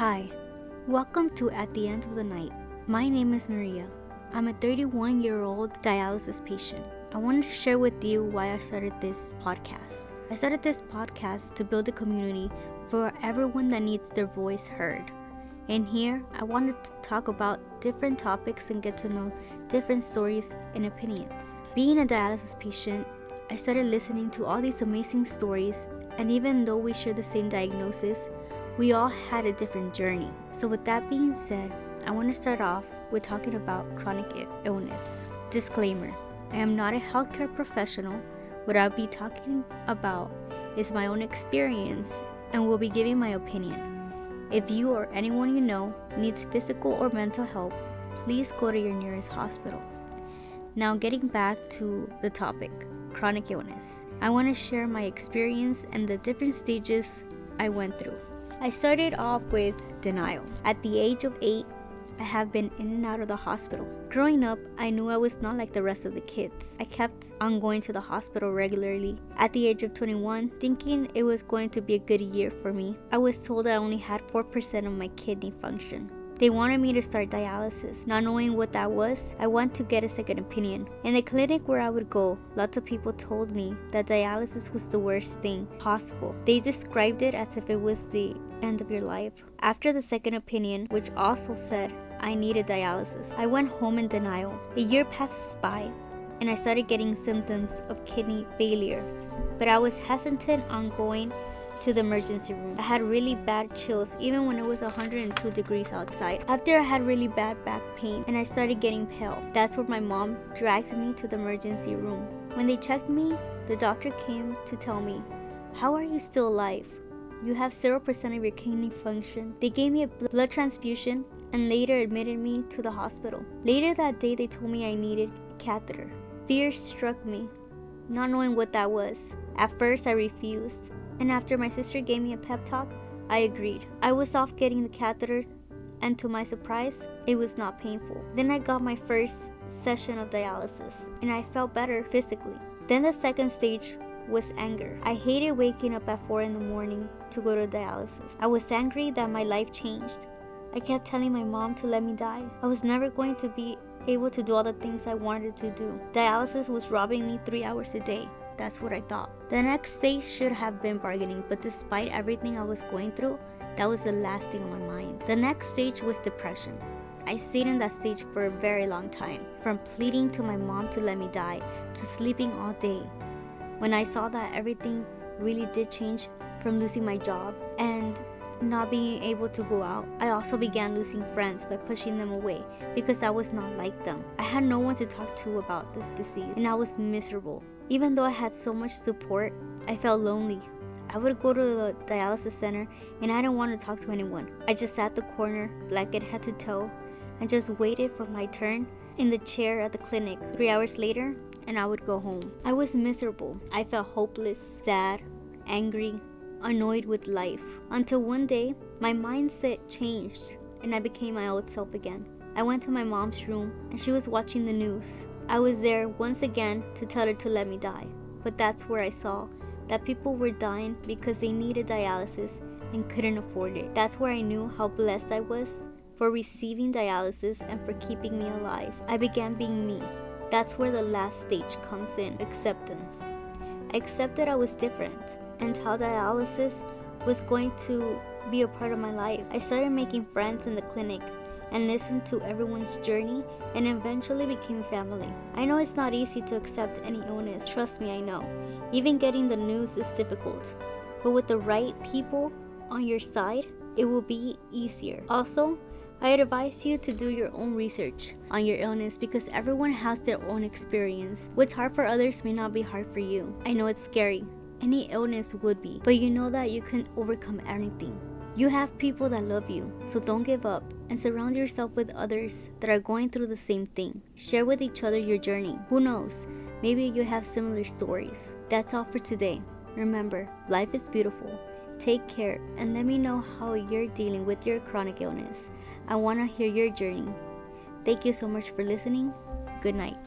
Hi, welcome to At the End of the Night. My name is Maria. I'm a 31-year-old dialysis patient. I wanted to share with you why I started this podcast. I started this podcast to build a community for everyone that needs their voice heard. In here, I wanted to talk about different topics and get to know different stories and opinions. Being a dialysis patient, I started listening to all these amazing stories, and even though we share the same diagnosis, we all had a different journey. So with that being said, I want to start off with talking about chronic illness. Disclaimer, I am not a healthcare professional. What I'll be talking about is my own experience and will be giving my opinion. If you or anyone you know needs physical or mental help, please go to your nearest hospital. Now getting back to the topic, chronic illness. I want to share my experience and the different stages I went through. I started off with denial. At the age of 8, I have been in and out of the hospital. Growing up, I knew I was not like the rest of the kids. I kept on going to the hospital regularly. At the age of 21, thinking it was going to be a good year for me, I was told I only had 4% of my kidney function. They wanted me to start dialysis. Not knowing what that was, I went to get a second opinion. In the clinic where I would go, lots of people told me that dialysis was the worst thing possible. They described it as if it was the end of your life. After the second opinion, which also said I needed dialysis, I went home in denial. A year passes by, and I started getting symptoms of kidney failure, but I was hesitant on going to the emergency room. I had really bad chills even when it was 102 degrees outside. After I had really bad back pain and I started getting pale, that's where my mom dragged me to the emergency room. When they checked me, the doctor came to tell me, "How are you still alive? You have 0% of your kidney function." They gave me a blood transfusion and later admitted me to the hospital. Later that day, they told me I needed a catheter. Fear struck me, not knowing what that was. At first, I refused. And after my sister gave me a pep talk, I agreed. I was off getting the catheter, and to my surprise, it was not painful. Then I got my first session of dialysis, and I felt better physically. Then the second stage was anger. I hated waking up at 4 in the morning to go to dialysis. I was angry that my life changed. I kept telling my mom to let me die. I was never going to be able to do all the things I wanted to do. Dialysis was robbing me 3 hours a day. That's what I thought. The next stage should have been bargaining, but despite everything I was going through, that was the last thing on my mind. The next stage was depression. I stayed in that stage for a very long time, from pleading to my mom to let me die, to sleeping all day. When I saw that everything really did change, from losing my job and not being able to go out, I also began losing friends by pushing them away because I was not like them. I had no one to talk to about this disease, and I was miserable. Even though I had so much support, I felt lonely. I would go to the dialysis center and I didn't want to talk to anyone. I just sat the corner, blanket head to toe, and just waited for my turn in the chair at the clinic. 3 hours later, and I would go home. I was miserable. I felt hopeless, sad, angry, annoyed with life. Until one day, my mindset changed and I became my old self again. I went to my mom's room and she was watching the news. I was there once again to tell her to let me die. But that's where I saw that people were dying because they needed dialysis and couldn't afford it. That's where I knew how blessed I was for receiving dialysis and for keeping me alive. I began being me. That's where the last stage comes in, acceptance. I accepted I was different and how dialysis was going to be a part of my life. I started making friends in the clinic and listened to everyone's journey and eventually became family. I know it's not easy to accept any illness. Trust me, I know. Even getting the news is difficult. But with the right people on your side, it will be easier. Also, I advise you to do your own research on your illness because everyone has their own experience. What's hard for others may not be hard for you. I know it's scary. Any illness would be, but you know that you can overcome anything. You have people that love you, so don't give up and surround yourself with others that are going through the same thing. Share with each other your journey. Who knows? Maybe you have similar stories. That's all for today. Remember, life is beautiful. Take care and let me know how you're dealing with your chronic illness. I want to hear your journey. Thank you so much for listening. Good night.